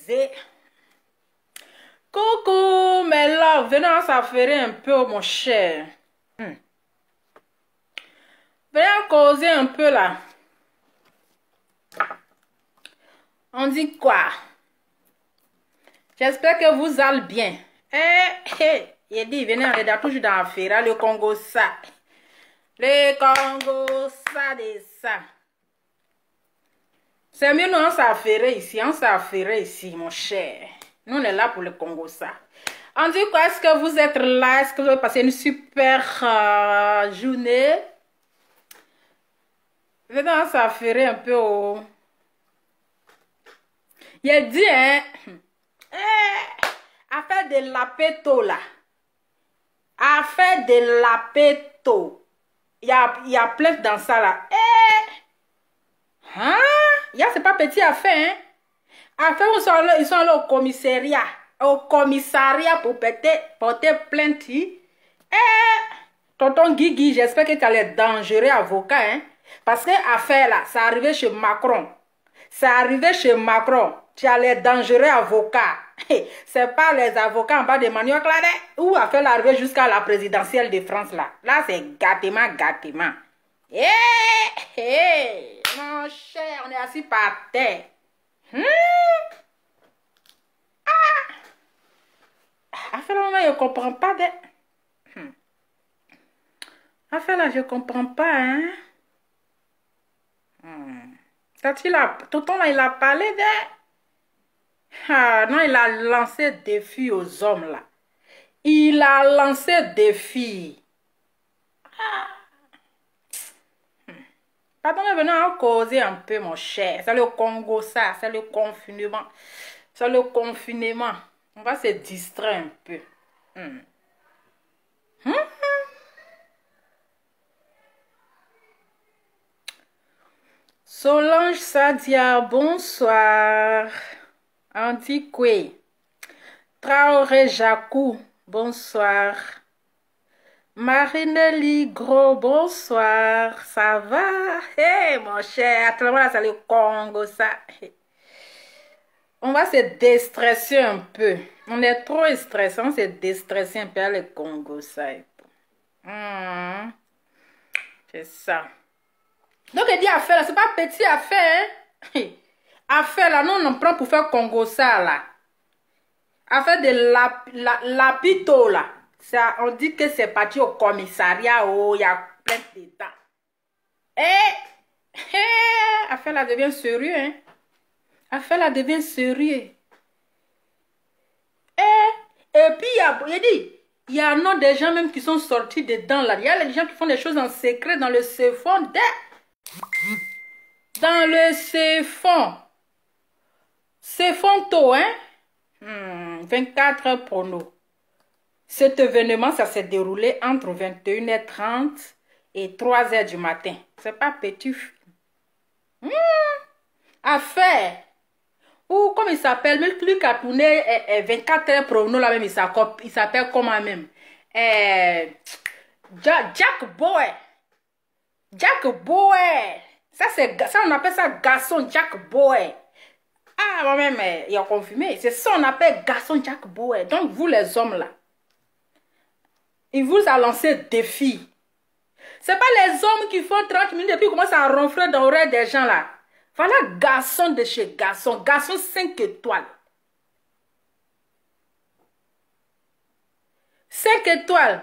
baiser. Coucou, mes loves, venez s'affairer un peu, mon cher. Venez causer un peu là. On dit quoi? J'espère que vous allez bien. Il dit, venez, on est toujours dans l'affaire, le Congo ça. Le Congo ça de ça. C'est mieux, nous, on s'affairer ici, mon cher. Nous, on est là pour le Congo ça. On dit quoi? Est-ce que vous êtes là? Est-ce que vous avez passé une super journée? Venez, on s'affairer un peu au... Il dit, hein? Affaire de la péto là. Affaire de la péto. Il y a plein dans ça là. Hein? C'est pas petit affaire, hein? Affaire, ils sont là au commissariat. Au commissariat pour porter plainte. Tonton Guigui, j'espère que tu as les dangereux avocats, hein? Parce que affaire là, ça arrivait chez Macron. Ça arrivait chez Macron. Tu as les dangereux avocats. C'est pas les avocats en bas de Manuel Claret. Ou affaire l'arrivée jusqu'à la présidentielle de France là. Là, c'est gâtement. Mon cher, on est assis par terre. Affaire là, je comprends pas de... Affaire là, je comprends pas, hein. Tonton là, il a parlé de... non, il a lancé défi aux hommes là. Il a lancé défi. Pardon, venez en causer un peu, mon cher. C'est le Congo, ça. C'est le confinement. C'est le confinement. On va se distraire un peu. Solange Sadia, bonsoir. Andy Kwe. Traoré Jacou, bonsoir. Marinelli Gros, bonsoir. Ça va? Mon cher, actuellement là, c'est le Congo, ça. On va se déstresser un peu. On est trop stressé, on se déstresser un peu à le Congo, ça. C'est ça. Donc, il dit affaire là, c'est pas petit affaire, hein? Affaire là, nous on en prend pour faire Congo ça là. Affaire de l'apito là. Ça, on dit que c'est parti au commissariat, il y a plein de temps. Affaire là devient sérieux, hein? Affaire là devient sérieux. Et puis il y a un autre des gens même qui sont sortis dedans là. Il y a les gens qui font des choses en secret dans le CFON. Dans le CFONTO, hein? 24 heures prono. Cet événement, ça s'est déroulé entre 21h30 et 3h du matin. C'est pas petit. Affaire. Ou comme il s'appelle, même plus qu'à tourner 24 heures prono, là même, il s'appelle comment même? Jack Boy. Jack Boy. Ça, on appelle ça garçon Jack Boy. Moi-même, il a confirmé. C'est ça, on appelle garçon Jack Boy. Donc, vous, les hommes, là, il vous a lancé défi. C'est pas les hommes qui font 30 minutes et puis commencent à ronfler dans l'oreille des gens, là. Voilà, garçon de chez garçon. Garçon 5 étoiles. 5 étoiles.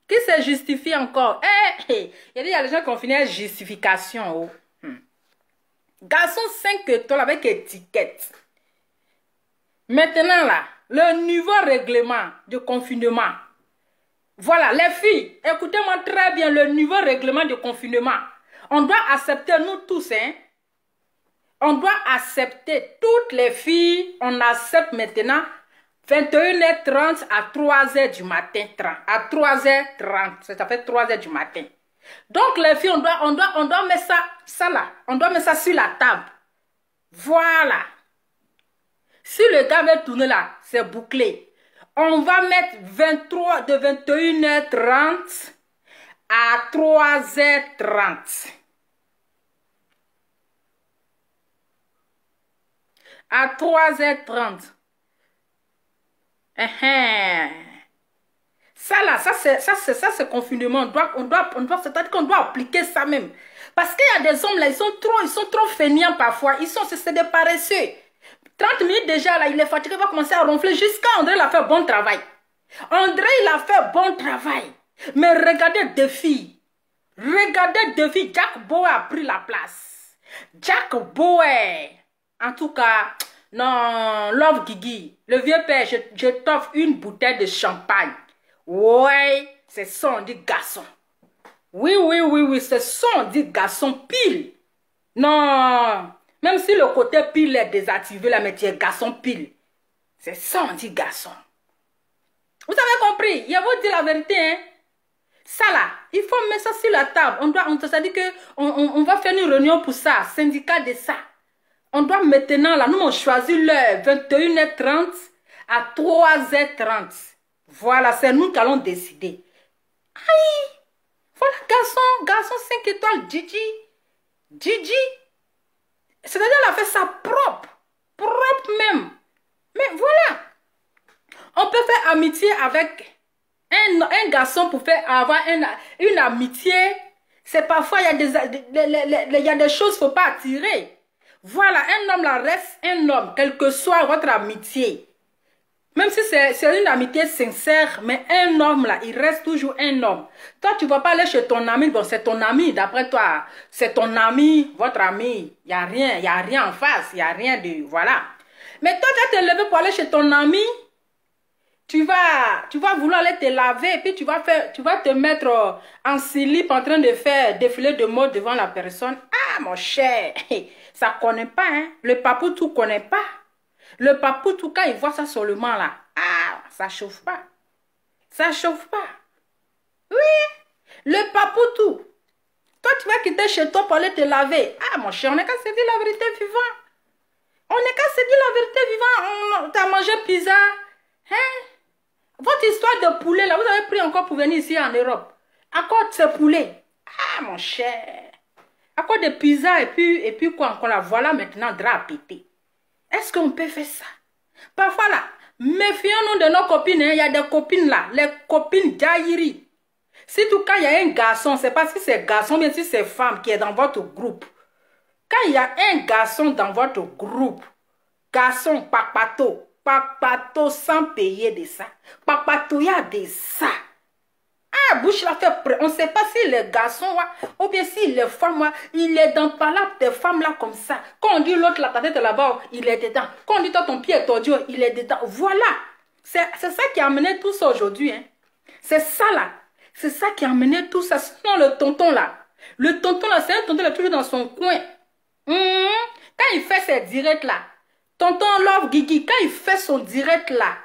Qui se justifie encore? Il y a les gens qui ont fini à justification. Garçon 5 étoiles avec étiquette. Maintenant là, le nouveau règlement de confinement. Voilà, les filles, écoutez-moi très bien, le nouveau règlement de confinement. On doit accepter, nous tous, hein. On doit accepter, toutes les filles, on accepte maintenant 21h30 à 3h du matin. À 3h30, ça fait 3h du matin. Donc les filles, on doit mettre ça là. On doit mettre ça sur la table. Voilà. Si le gars veut tourner là, c'est bouclé. On va mettre de 21h30 à 3h30. à 3h30. Ça là, ça c'est confinement. C'est-à-dire qu'on doit appliquer ça même. Parce qu'il y a des hommes là, ils sont trop feignants parfois. C'est des paresseux. 30 minutes déjà là, il est fatigué, il va commencer à ronfler jusqu'à André, il a fait bon travail. André, il a fait bon travail. Mais regardez Défi. Regardez Défi, Jack Bauer a pris la place. Jack Bauer. En tout cas, non, Love Guigui, le vieux père, je t'offre une bouteille de champagne. Ouais, c'est son dit garçon. Oui, c'est son dit garçon pile. Non, même si le côté pile est désactivé, là, mais tu es garçon pile. C'est son dit garçon. Vous avez compris? Il vous dire la vérité, hein? Ça là, il faut mettre ça sur la table. Ça dit que on va faire une réunion pour ça, syndicat de ça. On doit maintenant, là, nous on choisit l'heure, 21h30 à 3h30. Voilà, c'est nous qui allons décider. Aïe! Voilà, garçon 5 étoiles, Gigi. C'est-à-dire, elle a fait ça propre même. Mais voilà. On peut faire amitié avec un garçon pour avoir une amitié. C'est parfois, il y a des choses qu'il ne faut pas attirer. Voilà, un homme là reste un homme, quelle que soit votre amitié. Même si c'est une amitié sincère, mais un homme là, il reste toujours un homme. Toi, tu ne vas pas aller chez ton ami, bon, c'est ton ami, d'après toi, c'est ton ami, votre ami. Il n'y a rien en face, il n'y a rien de... Voilà. Mais toi, tu vas te lever pour aller chez ton ami, tu vas vouloir aller te laver, et puis tu vas te mettre en slip en train de faire défiler de mode devant la personne. Ah, mon cher, ça ne connaît pas, hein. Le papoutou ne connaît pas. Le papoutou, quand il voit ça seulement là, ah, ça ne chauffe pas. Ça ne chauffe pas. Oui, le papoutou. Toi, tu vas quitter chez toi pour aller te laver. Ah, mon cher, on n'est qu'à se dire la vérité vivant. On n'est qu'à se dire la vérité vivant. Tu as mangé pizza. Hein? Votre histoire de poulet, là, vous avez pris encore pour venir ici en Europe. À quoi de ce poulet? Ah, mon cher. À quoi de pizza et puis quoi encore là? Voilà maintenant, drap à péter. Est-ce qu'on peut faire ça? Parfois là, méfions-nous de nos copines. Il y a des copines là, les copines d'Aïri. Si tout cas il y a un garçon, c'est pas si c'est garçon, mais si c'est femme qui est dans votre groupe. Quand il y a un garçon dans votre groupe, garçon papato sans payer de ça. Papato, il y a de ça. Ah, bouche la fait près. On ne sait pas si les garçons, ou bien si les femmes, il est dans par là, des femmes là comme ça. Quand on dit l'autre, la tête là-bas, il est dedans. Quand on dit toi, ton pied est tordu, il est dedans. Voilà. C'est ça qui a amené tout ça aujourd'hui. Hein. C'est ça là. C'est ça qui a amené tout ça. Sinon, le tonton là, c'est un tonton là, toujours dans son coin. Quand il fait ses directs là, tonton Love Guigui, quand il fait son direct là,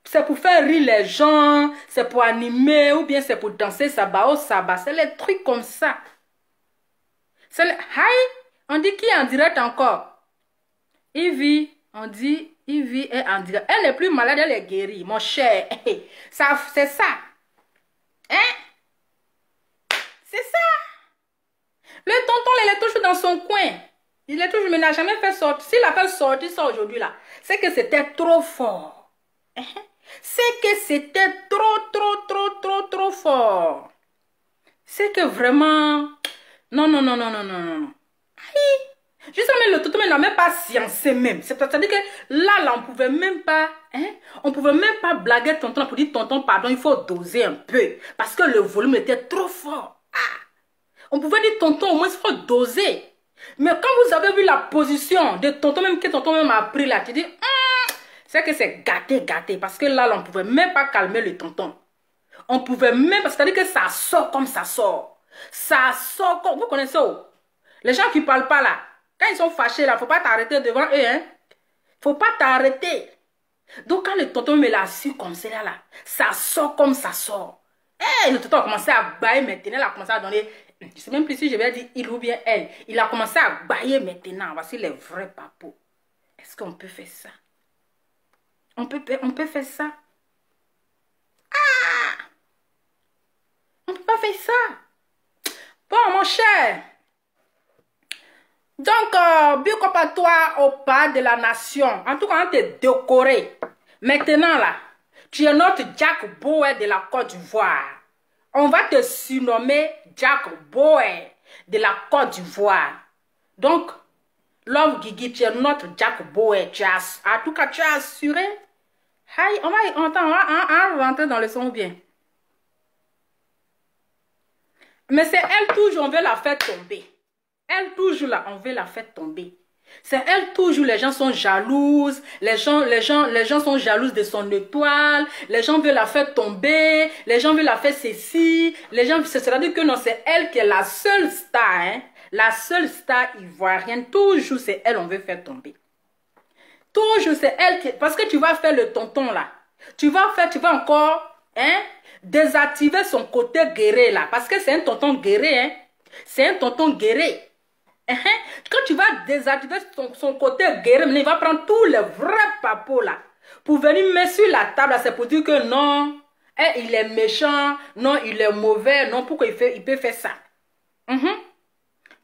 c'est pour faire rire les gens, c'est pour animer, ou bien c'est pour danser sabbat au sabbat. C'est les trucs comme ça. On dit qui est en direct encore? Ivy, on dit Ivy est en direct. Elle n'est plus malade, elle est guérie, mon cher. C'est ça. Hein? C'est ça. Le tonton, il est toujours dans son coin. Il est toujours, mais il n'a jamais fait sortir. S'il a fait sortir ça aujourd'hui là, c'est que c'était trop fort. C'est que c'était trop fort. C'est que vraiment... Non. Aïe. Justement, le tonton n'a même pas sciencé même. C'est-à-dire que là, on pouvait même pas... on pouvait même pas blaguer tonton pour dire tonton, pardon, il faut doser un peu. Parce que le volume était trop fort. Ah. On pouvait dire tonton, au moins, il faut doser. Mais quand vous avez vu la position de tonton, même que tonton même a pris là, tu dis... c'est que c'est gâté. Parce que là, on ne pouvait même pas calmer le tonton. On pouvait même pas... C'est-à-dire que ça sort comme ça sort. Ça sort comme... Vous connaissez où? Les gens qui ne parlent pas là. Quand ils sont fâchés là, il ne faut pas t'arrêter devant eux. Il ne faut pas t'arrêter. Donc quand le tonton me l'a su comme ça là, ça sort comme ça sort. Le tonton a commencé à bailler maintenant. Il a commencé à donner... Je ne sais même plus si je vais dire il ou bien elle. Il a commencé à bailler maintenant. Voici les vrais papous. Est-ce qu'on peut faire ça? On peut faire ça. Ah! On peut pas faire ça. Bon, mon cher. Donc, big up à toi, au pas de la nation. En tout cas, on t'est décoré. Maintenant, là, tu es notre Jack Boer de la Côte d'Ivoire. On va te surnommer Jack Boer de la Côte d'Ivoire. Donc, Love Guigui, tu es notre Jack Boer. En tout cas, tu as assuré. Aïe, on va rentrer dans le son bien. Mais c'est elle toujours, on veut la faire tomber. Elle toujours là, on veut la faire tomber. C'est elle toujours, les gens sont jalouses, les gens sont jalouses de son étoile, les gens veulent la faire tomber, les gens veulent la faire ceci, les gens, c'est-à-dire que non, c'est elle qui est la seule star, hein, la seule star ivoirienne, toujours c'est elle, on veut faire tomber. Toujours c'est elle qui, parce que tu vas faire le tonton là, tu vas encore, hein, désactiver son côté guerrier là, parce que c'est un tonton guerrier, hein, c'est un tonton guerrier. Quand tu vas désactiver son côté guerrier, il va prendre tous les vrais papos là pour venir mettre sur la table. C'est pour dire que non, il est méchant, non, il est mauvais, non, pourquoi il peut faire ça?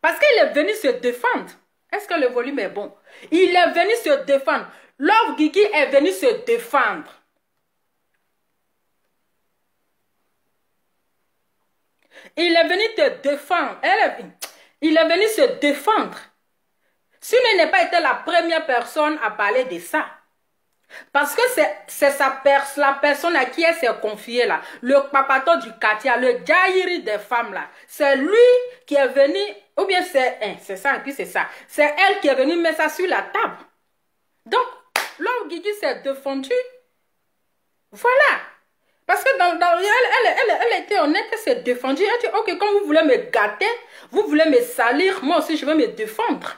Parce qu'il est venu se défendre. Est-ce que le volume est bon? Il est venu se défendre. Love Guigui est venu se défendre. Il est venu te défendre. Il est venu se défendre. Si elle n'est pas été la première personne à parler de ça. Parce que c'est la personne à qui elle s'est confiée là. Le papato du quartier, le jaïri des femmes là. C'est lui qui est venu, ou bien c'est ça, et puis c'est ça. C'est elle qui est venue mettre ça sur la table. Donc, Love Guigui s'est défendue. Voilà. Parce que elle était honnête, elle s'est défendue. Elle dit, ok, quand vous voulez me gâter, vous voulez me salir, moi aussi je vais me défendre.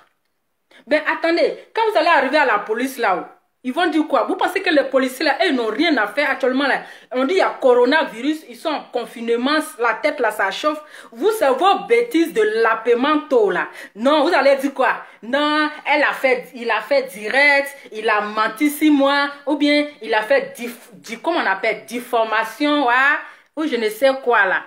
Ben attendez, quand vous allez arriver à la police là-haut, ils vont dire quoi? Vous pensez que les policiers là, ils n'ont rien à faire actuellement là? On dit il y a coronavirus, ils sont en confinement, la tête là ça chauffe. Vous c'est vos bêtises de lapemento là. Non, vous allez dire quoi? Non, il a fait direct, il a menti 6 mois, ou bien il a fait comment on appelle, diffamation, ouais, ou je ne sais quoi là.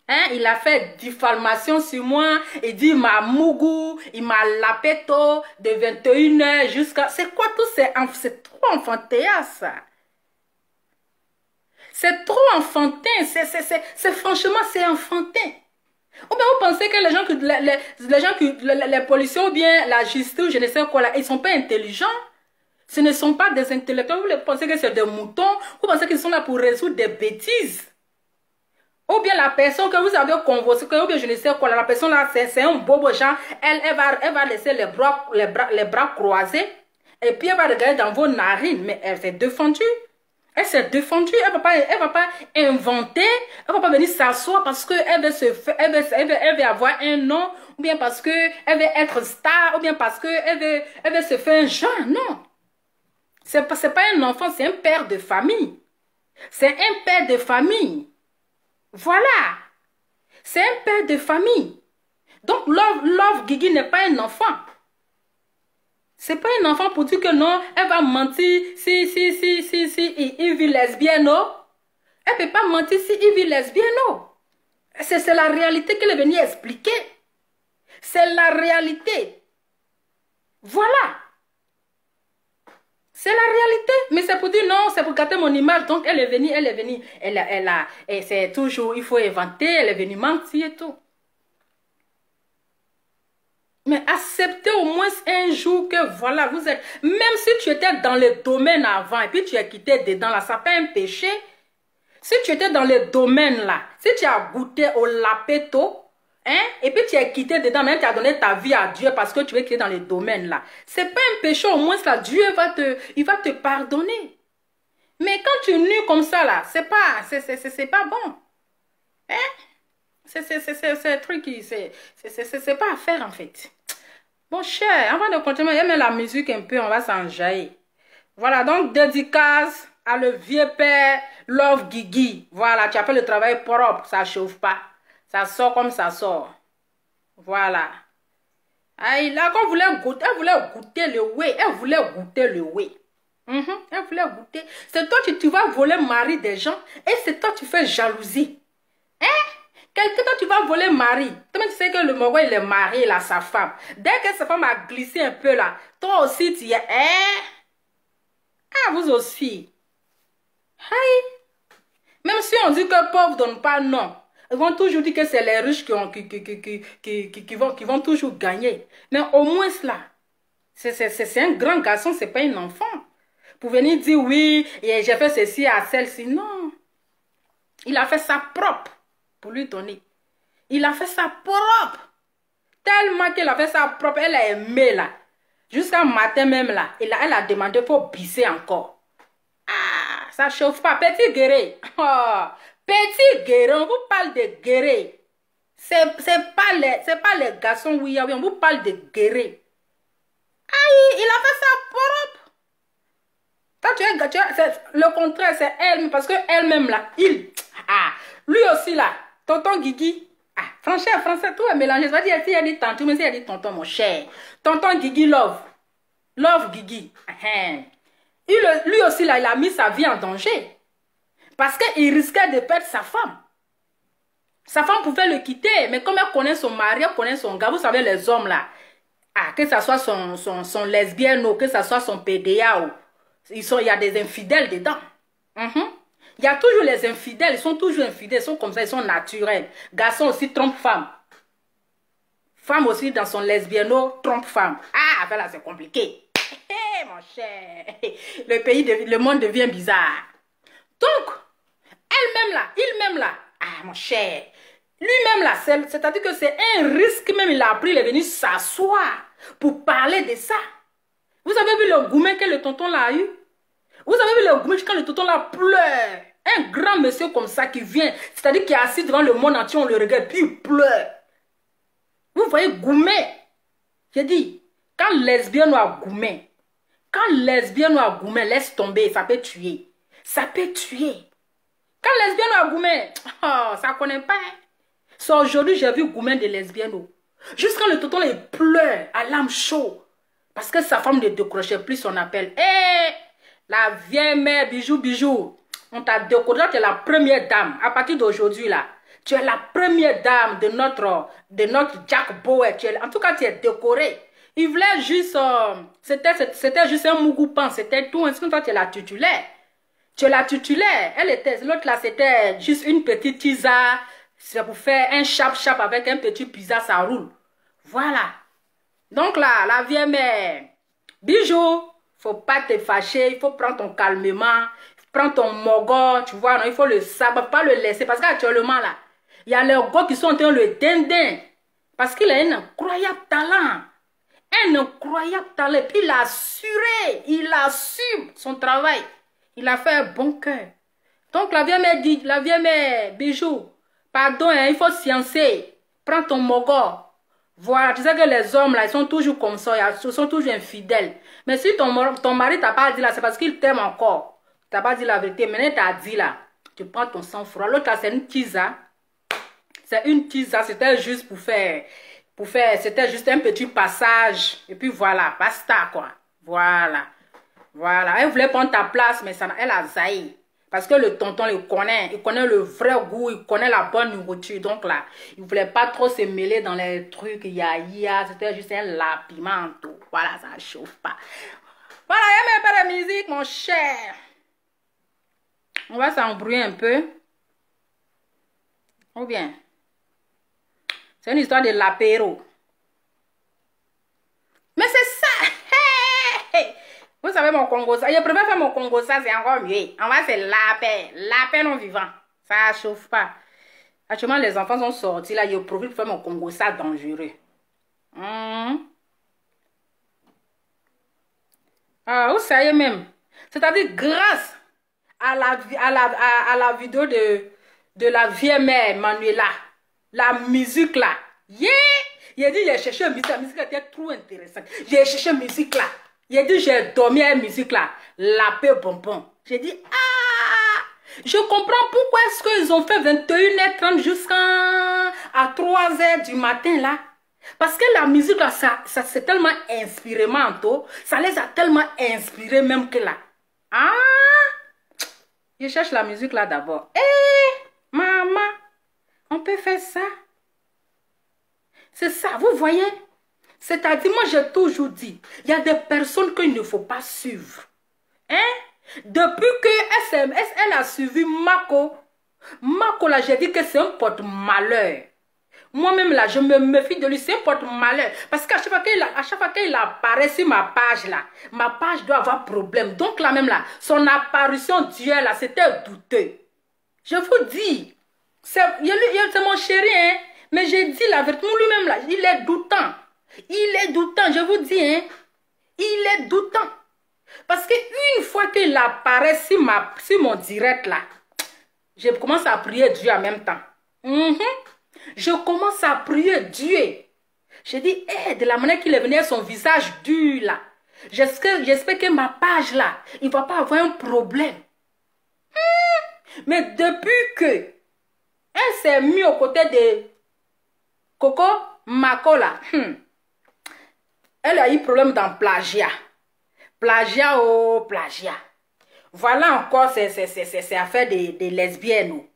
Hein, il a fait diffamation sur moi. Il dit, il m'a mougou, il m'a lapeto de 21h jusqu'à... C'est quoi tout ça? C'est trop enfantin, ça. C'est trop enfantin. Franchement, c'est enfantin. Ou bien vous pensez que les policiers ou bien la justice, je ne sais quoi là, ils ne sont pas intelligents? Ce ne sont pas des intellectuels. Vous pensez que c'est des moutons? Vous pensez qu'ils sont là pour résoudre des bêtises? Ou bien la personne que vous avez convoquée, ou bien je ne sais quoi, la personne là, c'est un bobo genre, elle va laisser les bras croisés, et puis elle va regarder dans vos narines, mais elle s'est défendue. Elle s'est défendue, elle va pas inventer, elle va pas venir s'asseoir parce qu'elle elle veut avoir un nom, ou bien parce qu'elle veut être star, ou bien parce qu'elle veut se faire un genre, non. C'est pas un enfant, c'est un père de famille. C'est un père de famille. Voilà, c'est un père de famille. Donc, Love Guigui n'est pas un enfant. C'est pas un enfant pour dire que non, elle va mentir si il vit lesbienne, non. Elle ne peut pas mentir si il vit lesbienne, non. C'est la réalité qu'elle est venue expliquer. C'est la réalité. Voilà. C'est la réalité. Mais c'est pour dire non, c'est pour gâter mon image. Donc, elle est venue. Et c'est toujours, il faut inventer, elle est venue mentir et tout. Mais acceptez au moins un jour que voilà, vous êtes... Même si tu étais dans le domaine avant et puis tu es quitté dedans là, ça pas un péché. Si tu étais dans le domaine là, si tu as goûté au lapeto, hein, et puis tu es quitté dedans, même tu as donné ta vie à Dieu parce que tu es quitté dans le domaine là. C'est pas un péché, au moins là, Dieu va te pardonner. Mais quand tu nuis comme ça là, c'est pas bon. Hein? C'est un truc qui, c'est pas à faire en fait. Bon cher, avant de continuer, aimer la musique un peu, on va s'enjailler. Voilà, donc dédicace à le vieux père Love Guigui. Voilà, tu as fait le travail propre, ça chauffe pas. Ça sort comme ça sort. Voilà. Aïe, là, quand elle voulait goûter le whey, elle voulait goûter le whey. Elle voulait goûter. C'est toi, tu vas voler le mari des gens et c'est toi, tu fais jalousie. Hein? Quelqu'un, toi, tu vas voler mari. Toi, tu sais que le Mogo, il est marié, il a sa femme. Dès que sa femme a glissé un peu là, toi aussi, tu y es. Ah, vous aussi. Hey. Même si on dit que pauvre donne pas, non. Ils vont toujours dire que c'est les riches qui vont toujours gagner. Mais au moins cela, c'est un grand garçon, c'est pas un enfant. Pour venir dire oui, j'ai fait ceci à celle-ci. Non. Il a fait ça propre pour lui donner. Il a fait ça propre. Tellement qu'il a fait ça propre, elle a aimé là. Jusqu'à matin même là, elle a demandé pour bisser encore. Ah, ça chauffe pas. Petit guéré. Oh, petit guéré, on vous parle de guéré. C'est pas les garçons, oui, on vous parle de guéré. Aïe, il a fait ça propre. Le contraire, c'est elle, parce que elle-même là, lui aussi là, tonton Guigui. Ah, français, tout est mélangé. Je vais dire, si elle dit tantôt, mais si elle dit tonton, mon cher. Tonton Guigui love. Love Guigui. Lui aussi là, il a mis sa vie en danger. Parce qu'il risquait de perdre sa femme. Sa femme pouvait le quitter, mais comme elle connaît son mari, elle connaît son gars, vous savez les hommes là, que ce soit son lesbienne ou que ce soit son PDA, il y a des infidèles dedans. Il y a toujours les infidèles, ils sont toujours infidèles, ils sont comme ça, ils sont naturels. Garçon aussi trompe femme. Femme aussi dans son lesbienno trompe femme. Ah, voilà, c'est compliqué. Mon cher, le monde devient bizarre. Donc, elle-même là, il-même là, ah mon cher, lui-même là, c'est-à-dire que c'est un risque même, il a pris, il est venu s'asseoir pour parler de ça. Vous avez vu le gourmet que le tonton là a eu? Vous avez vu le gourmet quand le tonton là pleure? Un grand monsieur comme ça qui vient, c'est-à-dire qui est assis devant le monde entier, on le regarde, puis il pleure. Vous voyez gourmet? J'ai dit, quand lesbienne ou à gourmet, laisse tomber, ça peut tuer. Ça peut tuer. Quand lesbienne ou à gourmet, oh, ça ne connaît pas. So, aujourd'hui, j'ai vu gourmet de lesbienne. Jusqu'à le tonton, il pleure à l'âme chaude. Parce que sa femme ne décrochait plus son appel. La vieille mère, bijou. On t'a décoré, tu es la première dame. À partir d'aujourd'hui, là, tu es la première dame de notre Jack Bauer. En tout cas, tu es décorée. Il voulait juste... c'était juste un mougoupan. C'était tout. Sinon, toi, tu es la titulaire. Tu es la titulaire. L'autre, là, c'était juste une petite tisa. C'est pour faire un chap-chap avec un petit pizza, ça roule. Voilà. Donc là, la vieille mère, bijou, faut pas te fâcher, il faut prendre ton calmement, prends ton mogo, tu vois, non, il faut le savoir, pas le laisser, parce qu'actuellement là, il y a les gars qui sont en train de le dindin, parce qu'il a un incroyable talent, puis il assume son travail, il a fait un bon cœur. Donc la vieille mère dit, la vieille mère, bijou, pardon, hein, il faut sciencer, prends ton mogo. Voilà, tu sais que les hommes là, ils sont toujours comme ça, ils sont toujours infidèles. Mais si ton mari t'a pas dit là, c'est parce qu'il t'aime encore. T'as pas dit la vérité, maintenant t'as dit là, tu prends ton sang-froid. L'autre là, c'est une tisa. C'est une tisa, c'était juste pour faire, c'était juste un petit passage. Et puis voilà, basta quoi. Voilà. Elle voulait prendre ta place, mais ça, elle a zaï. Parce que le tonton, il connaît le vrai goût, il connaît la bonne nourriture. Donc là, il ne voulait pas trop se mêler dans les trucs, c'était juste un lapiment. Voilà, ça ne chauffe pas. Voilà, il y a même pas de musique, mon cher. On va s'embrouiller un peu. Ou bien, c'est une histoire de l'apéro. Mais c'est ça. Vous savez mon Congo, ça. Je préfère faire mon Congo, ça c'est encore mieux. En vrai, c'est lapin non vivant. Ça ne chauffe pas. Actuellement, les enfants sont sortis là. Je profite pour faire mon Congo, ça dangereux. Ah, vous savez même. C'est-à-dire, grâce à la vidéo de la vieille mère Manuela, la musique là. Yeah! Il a dit, j'ai cherché une musique. La musique était trop intéressante. J'ai cherché une musique là. Il a dit, j'ai dormi à la musique là. La paix bonbon. J'ai dit, je comprends pourquoi est-ce qu'ils ont fait 21h30 jusqu'à 3h du matin là. Parce que la musique là, ça c'est tellement inspiré, manto. Ça les a tellement inspirés même que là. Je cherche la musique là d'abord. Maman, On peut faire ça. C'est ça, vous voyez? C'est-à-dire, moi j'ai toujours dit, il y a des personnes qu'il ne faut pas suivre. Hein? Depuis que elle a suivi Mako, Mako là, j'ai dit que c'est un porte-malheur. Moi-même là, je me méfie de lui, c'est un porte-malheur. Parce qu'à chaque fois qu'il apparaît sur ma page là, ma page doit avoir problème. Donc là même là, son apparition d'hier là, c'était douteux. Je vous dis, c'est mon chéri, hein. Mais j'ai dit la vérité, lui-même là, il est doutant. Il est doutant, je vous dis, hein. Il est doutant. Parce qu'une fois qu'il apparaît sur mon direct là, je commence à prier Dieu en même temps. Je commence à prier Dieu. Je dis, de la manière qu'il est venu, son visage dur là. J'espère que ma page là, il ne va pas avoir un problème. Mais depuis que elle s'est mise aux côtés de Coco Mako là, elle a eu problème dans plagiat. Plagiat, oh, plagiat. Voilà encore, c'est affaire des lesbiennes.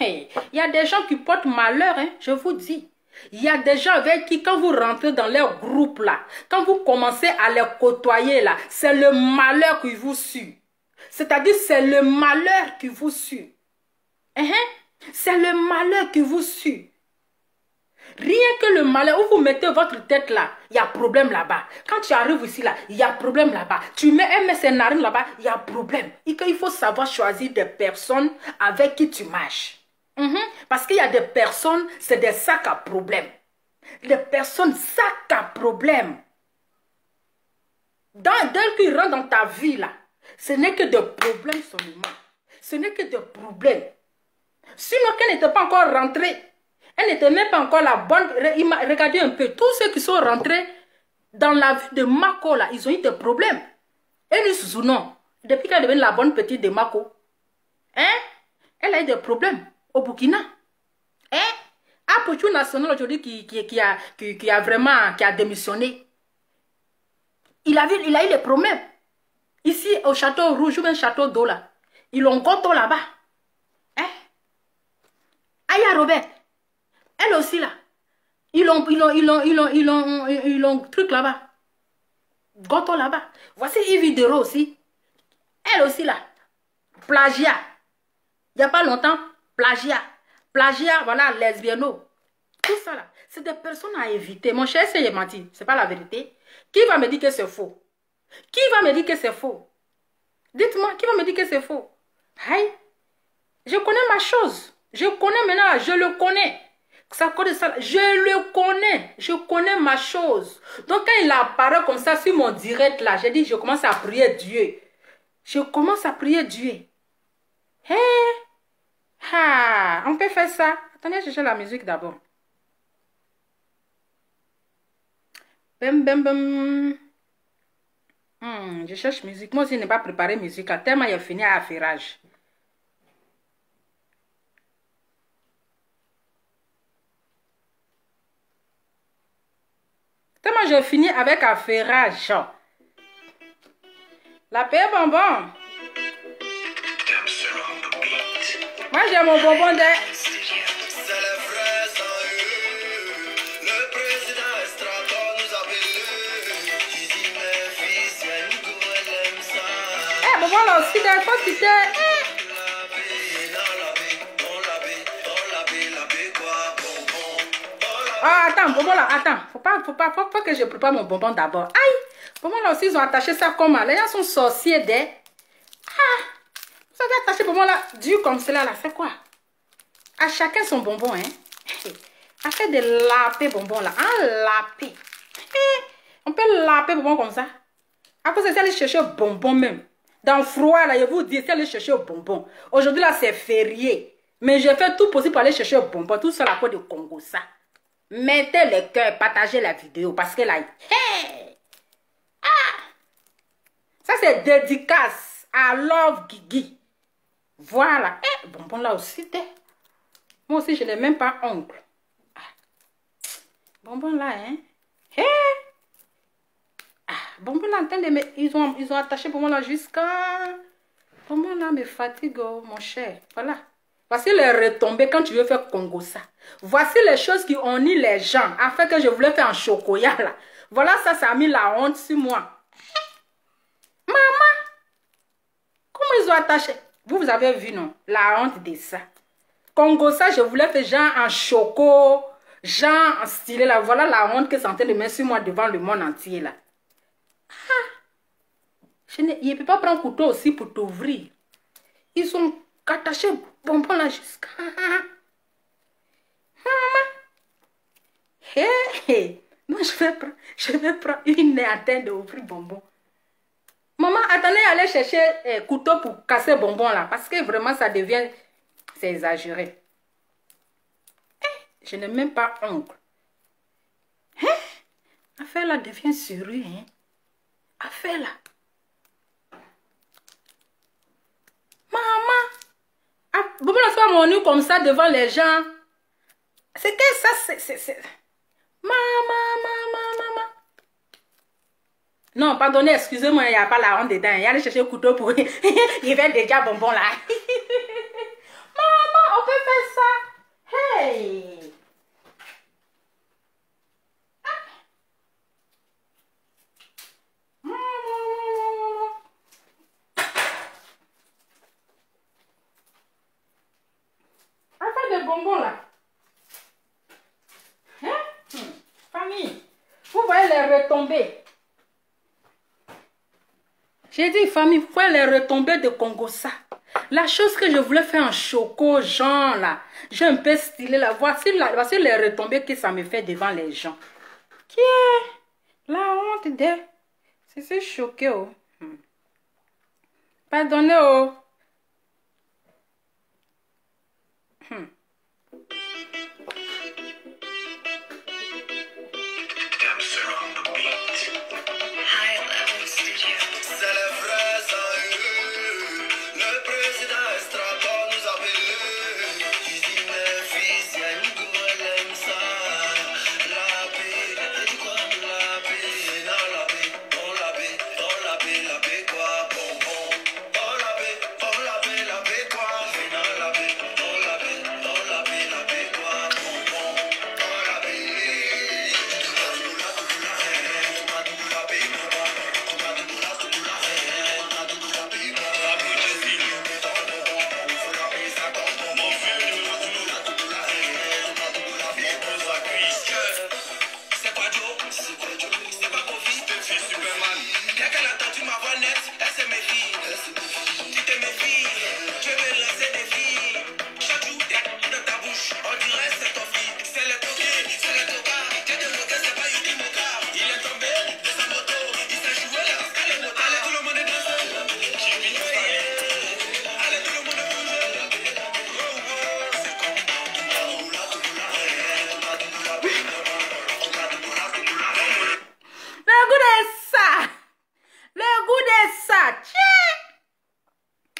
Il y a des gens qui portent malheur, hein, je vous dis. Il y a des gens avec qui, quand vous rentrez dans leur groupe là, quand vous commencez à les côtoyer là, c'est le malheur qui vous suit. C'est-à-dire, c'est le malheur qui vous suit. C'est le malheur qui vous suit. Rien que le malheur, où vous mettez votre tête là, il y a problème là-bas. Quand tu arrives ici là, il y a problème là-bas. Tu mets un scénario là-bas, il y a problème. Il faut savoir choisir des personnes avec qui tu marches. Parce qu'il y a des personnes, c'est des sacs à problème. Les personnes sacs à problème. Dès qu'ils rentrent dans ta vie là, ce n'est que des problèmes seulement. Ce n'est que des problèmes. Sinon qu'elle n'était pas encore rentrée, elle n'était même pas encore la bonne. Regardez un peu, tous ceux qui sont rentrés dans la vie de Mako là, ils ont eu des problèmes. Et nous souvenons, depuis qu'elle est devenue la bonne petite de Mako, elle a eu des problèmes au Burkina. Apouchou National aujourd'hui qui a démissionné. Il a eu des problèmes. Ici au château rouge ou un château d'eau là. Ils l'ont goto là-bas. Aya Robert. Elle aussi là. Ils l'ont truc là-bas. Goto là-bas. Voici Yves Dero aussi. Elle aussi là. Plagiat. Il n'y a pas longtemps. Plagiat. Plagiat, voilà, lesbienno. Tout ça là. C'est des personnes à éviter. Mon cher, c'est menti. C'est pas la vérité. Qui va me dire que c'est faux? Qui va me dire que c'est faux? Dites-moi, qui va me dire que c'est faux? Aïe. Je connais ma chose. Je connais maintenant, je le connais. Je le connais. Je connais ma chose. Donc quand il apparaît comme ça sur mon direct là, j'ai dit, je commence à prier Dieu. Je commence à prier Dieu. On peut faire ça. Attendez, je cherche la musique d'abord. Bam, bam, bam. Je cherche musique. Moi aussi, je n'ai pas préparé musique. Tellement il a fini à affairage. Tellement j'ai fini avec affairage. La paix bonbon. Moi j'ai mon bonbon de... Bonbon là aussi, des fois c'était... Ah, attends, bonbon là, attends. Faut pas que je prépare mon bonbon d'abord. Aïe, bonbon là aussi, ils ont attaché ça comment? Les gens sont sorciers des... Vous avez attaché bonbon là, dur comme cela là, c'est quoi? À chacun son bonbon, hein. À faire des lapés bonbons là, lapé. On peut laper bonbon comme ça. À cause de ça, aller chercher bonbon même. Dans le froid là, je vous dis, c'est aller chercher bonbon. Aujourd'hui là, c'est férié. Mais j'ai fait tout possible pour aller chercher bonbon. Tout ça à cause de Congo ça. Mettez le cœur, partagez la vidéo parce que là, ça c'est dédicace à Love Guigui. Voilà. Bonbon là aussi, moi aussi je n'ai même pas ongle. Bonbon là, hein. Bonbon là, attendez, mais ils ont attaché bonbon là jusqu'à... Bonbon là me fatigue, mon cher. Voilà. Voici les retombées quand tu veux faire Congo ça. Voici les choses qui ont mis les gens afin que je voulais faire un chocolat là. Voilà, ça a mis la honte sur moi. Maman, comment ils ont attaché? Vous avez vu, non? La honte de ça. Congo ça, je voulais faire genre en choco, genre en stylé là. Voilà la honte que c'est en train de mettre sur moi devant le monde entier là. Il ne peut pas prendre un couteau aussi pour t'ouvrir. Ils ont attaché bonbon là jusqu'à... Maman. Hey. Non, je vais prendre une nez à tête d'ouvrir bonbon. Maman, attendez, allez chercher couteau pour casser bonbon là. Parce que vraiment, ça devient... C'est exagéré. Je n'ai même pas ongle. Affaire là devient sérieux. Affaire là. Maman. Vous ne pas mon nu comme ça devant les gens. C'est que ça, c'est... Maman. Non, pardonnez, excusez-moi, il n'y a pas la honte dedans. Il y a aller chercher un couteau pour... Il va déjà bonbon là. Maman, on peut faire ça. Hey. On fait des bonbons là. Famille, vous voyez les retombées. J'ai dit, famille, vous voyez les retombées de Congo ça. La chose que je voulais faire en choco, genre là, j'ai un peu stylé là. Voici les retombées que ça me fait devant les gens. Qui est la honte de... C'est choqué, oh. Pardonnez, oh.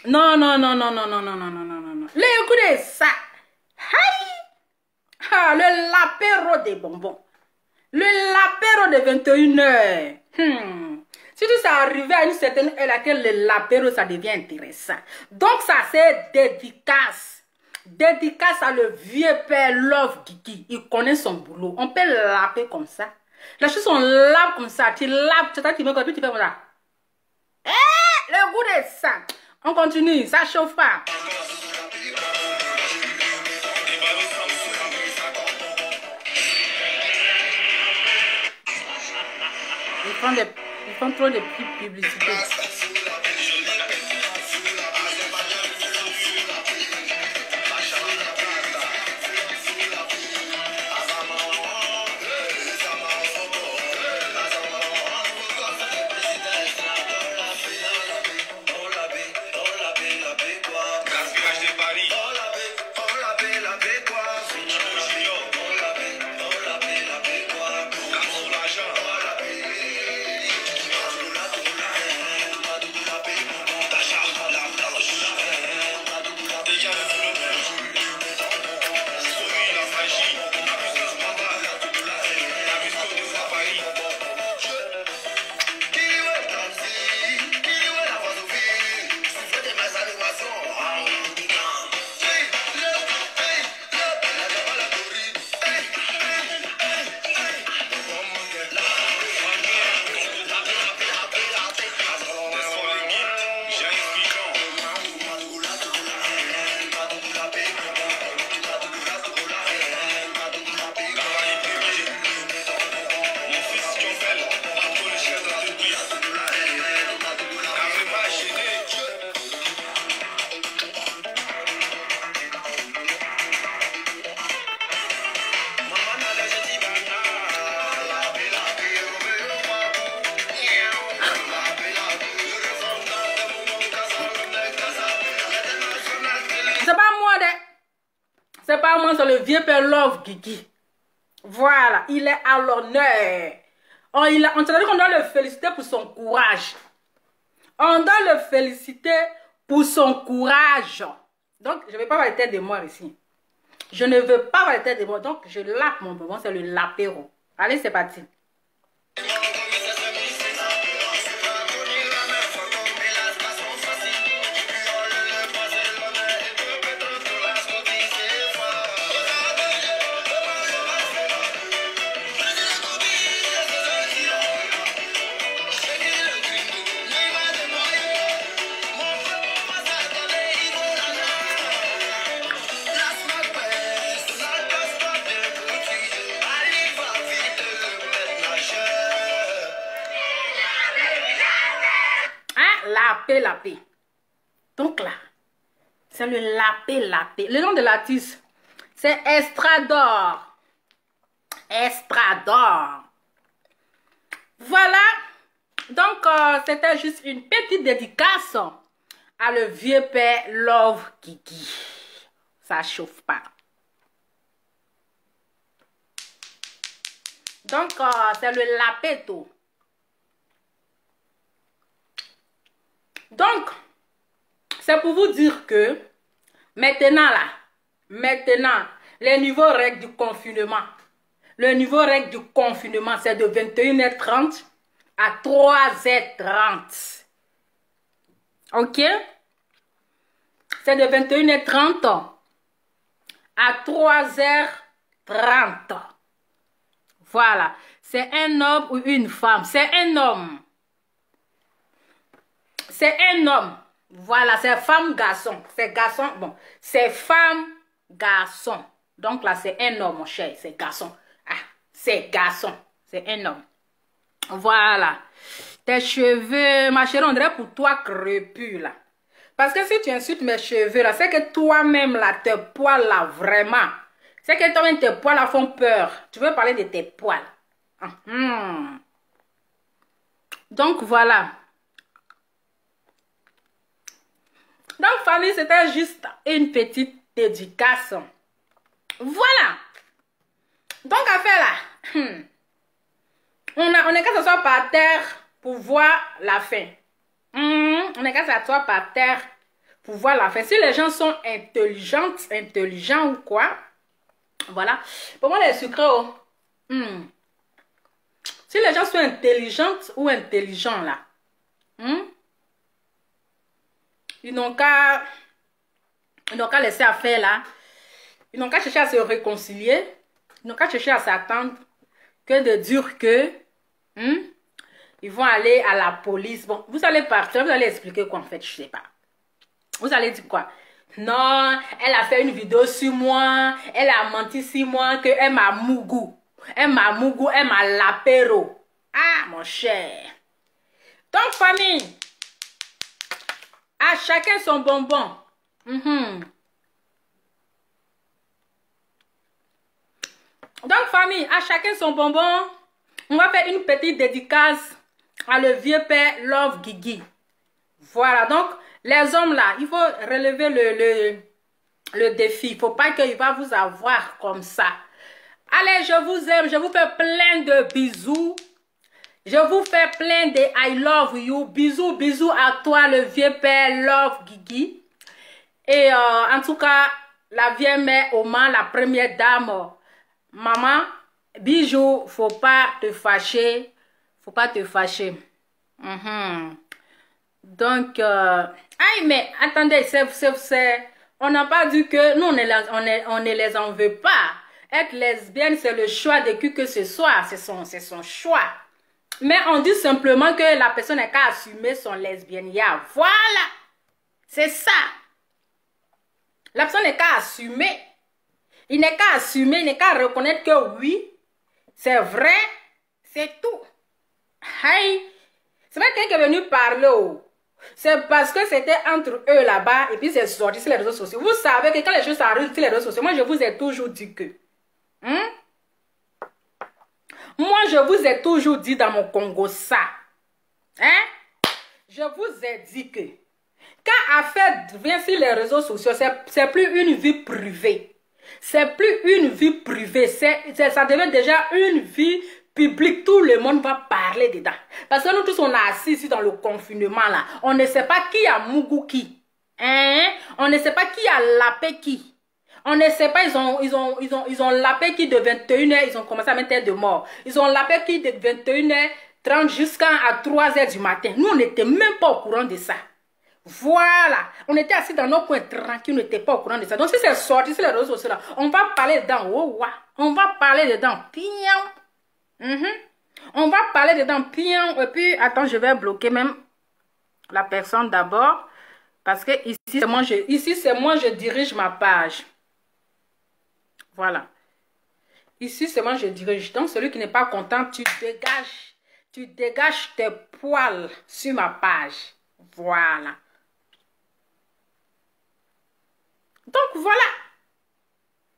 Non. Écoutez ça. Le lapéro des bonbons. Le lapéro de 21h. Surtout ça arrivait à une certaine heure à laquelle le lapéro ça devient intéressant. Donc ça c'est dédicace. Dédicace à le vieux père Love Guigui. Il connaît son boulot. On peut laper comme ça. Les choses sont laves comme ça. Tu lapes, tu me puis tu fais comme ça. Le goût de ça. On continue, ça chauffe pas. Ils font trop de publicité. apparemment, c'est le vieux père Love Guigui. Voilà, il est à l'honneur. On dirait qu'on doit le féliciter pour son courage. On doit le féliciter pour son courage. Donc, je ne vais pas avoir la tête de moi ici. Je ne veux pas avoir la tête de moi. Donc, je lappe mon bonbon, c'est le lapéro. Allez, c'est parti. Lapé. Donc là, c'est le lapé. Le nom de l'artiste, c'est Estrador. Estrador. Voilà. Donc, c'était juste une petite dédicace à le vieux père Love Guigui. Ça chauffe pas. Donc, c'est le lapéto. Donc, c'est pour vous dire que maintenant, les niveaux règles du confinement. Le niveau règle du confinement, c'est de 21h30 à 3h30. Ok? C'est de 21h30 à 3h30. Voilà. C'est un homme ou une femme. C'est un homme. C'est un homme. Voilà, c'est femme, garçon. C'est garçon, bon. C'est femme, garçon. Donc là, c'est un homme, mon cher. C'est garçon. Ah, c'est garçon. C'est un homme. Voilà. Tes cheveux, ma chérie, on dirait pour toi crépus, là. Parce que si tu insultes mes cheveux, là, c'est que toi-même, là, tes poils, là, vraiment. C'est que toi-même, tes poils, là, font peur. Tu veux parler de tes poils. Donc, voilà. Donc, famille, c'était juste une petite dédicace. Voilà. Donc, à faire là, on est qu'à s'asseoir par terre pour voir la fin. On est qu'à s'asseoir par terre pour voir la fin. Si les gens sont intelligents ou quoi, voilà. Pour moi, les sucres, si les gens sont intelligentes ou intelligents là, ils n'ont qu'à laisser à faire là. Ils n'ont qu'à chercher à se réconcilier. Ils n'ont qu'à chercher à s'attendre que de dire que ils vont aller à la police. Bon, vous allez partir, vous allez expliquer quoi en fait, je sais pas. Vous allez dire quoi? Non, elle a fait une vidéo sur moi. Elle a menti sur moi que elle m'a mougou. Elle m'a lapéro. Ah, mon cher. Donc, famille, à chacun son bonbon. Donc, famille, à chacun son bonbon. On va faire une petite dédicace à le vieux père Love Guigui. Voilà, donc, les hommes là, il faut relever le défi. Il ne faut pas qu'il va vous avoir comme ça. Allez, je vous aime, je vous fais plein de bisous. Je vous fais plein de I love you. Bisous, bisous à toi, le vieux père Love Guigui. Et en tout cas, la vieille mère Oman, la première dame. Maman, bisous, faut pas te fâcher. Faut pas te fâcher. Donc, aïe, mais attendez, on n'a pas dit que nous, on ne les en veut pas. Être lesbienne, c'est le choix de qui que ce soit. C'est son choix. Mais on dit simplement que la personne n'est qu'à assumer son lesbiennat. Voilà. C'est ça. La personne n'est qu'à assumer. Il n'est qu'à assumer, il n'est qu'à reconnaître que oui, c'est vrai, c'est tout. Hey. C'est pas quelqu'un qui est venu parler. C'est parce que c'était entre eux là-bas et puis c'est sorti sur les réseaux sociaux. Vous savez que quand les choses arrivent sur les réseaux sociaux, moi je vous ai toujours dit que... Moi je vous ai toujours dit dans mon Congo ça. Je vous ai dit que quand affaire vient sur les réseaux sociaux, c'est plus une vie privée. C'est plus une vie privée, ça devient déjà une vie publique. Tout le monde va parler dedans. Parce que nous tous, on est assis ici dans le confinement là. On ne sait pas qui a Mougou qui. Hein? On ne sait pas qui a lapé qui. On ne sait pas, ils ont lapé qui de 21h, ils ont commencé à mettre de mort. Ils ont lapé qui de 21h30 jusqu'à 3h du matin. Nous, on n'était même pas au courant de ça. Voilà. On était assis dans nos coins tranquilles, on n'était pas au courant de ça. Donc, si c'est sorti sur les réseaux sociaux, on va parler dedans. Oh, ouais. On va parler dedans. Pion. On va parler dedans. Pion. Et puis, attends, je vais bloquer même la personne d'abord. Parce que ici, c'est moi, je dirige ma page. Voilà. Ici, c'est moi, je dirige. Donc, celui qui n'est pas content, tu dégages. Tu dégages tes poils sur ma page. Voilà. Donc, voilà.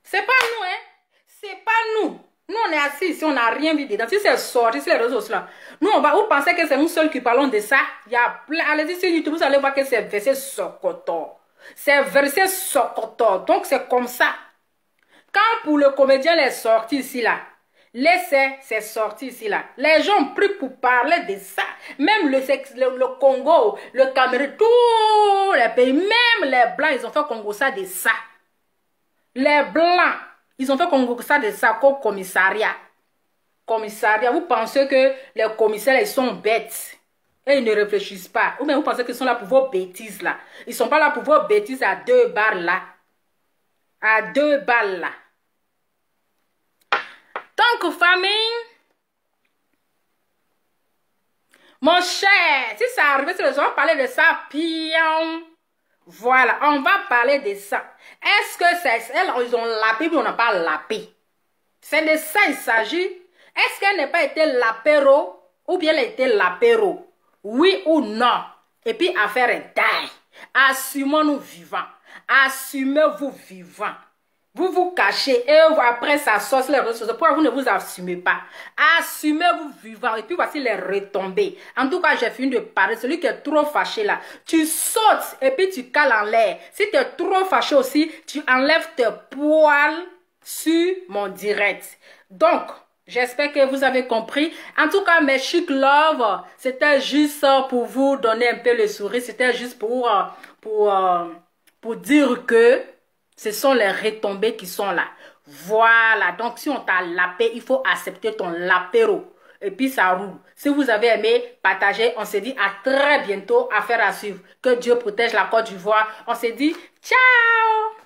C'est pas nous, hein. C'est pas nous. Nous, on est assis ici, on n'a rien vu dedans. Si c'est sorti, si les réseaux sociaux là. Nous, vous pensez que c'est nous seuls qui parlons de ça? Il y a plein. Allez-y sur YouTube, vous allez voir que c'est versé Sokoto. C'est versé Sokoto. Donc, c'est comme ça. Quand pour le comédien, il est sorti ici, là, c'est sorti ici, là. Les gens ont pris pour parler de ça. Même le Congo, le Cameroun, tous les pays, même les Blancs, ils ont fait Congo ça de ça. Les Blancs, ils ont fait Congo ça de ça comme commissariat. Commissariat, vous pensez que les commissaires, ils sont bêtes. Et ils ne réfléchissent pas. Ou bien vous pensez qu'ils sont là pour vos bêtises, là. Ils ne sont pas là pour vos bêtises à 2 balles, là. À 2 balles, là. Donc, famille, mon cher, si ça arrive, on va parler de ça, pion. Voilà, on va parler de ça. Est-ce que c'est elle, ils ont lapé ou on n'a pas lapé? C'est de ça il s'agit. Est-ce qu'elle n'a pas été lapéro ou bien elle a été lapéro? Oui ou non? Et puis, affaire est taille. Assumons-nous vivants. Assumez-vous vivants. Vous vous cachez et après ça sort les réseaux sociaux. Pourquoi vous ne vous assumez pas? Assumez-vous vivant. Et puis voici les retombées. En tout cas, j'ai fini de parler. Celui qui est trop fâché là, tu sautes et puis tu cales en l'air. Si tu es trop fâché aussi, tu enlèves tes poils sur mon direct. Donc, j'espère que vous avez compris. En tout cas, mes chic love, c'était juste pour vous donner un peu le sourire. C'était juste pour dire que ce sont les retombées qui sont là. Voilà. Donc, si on t'a lapé, il faut accepter ton lapéro. Et puis, ça roule. Si vous avez aimé, partagez. On se dit à très bientôt. Affaire à suivre. Que Dieu protège la Côte d'Ivoire. On se dit ciao.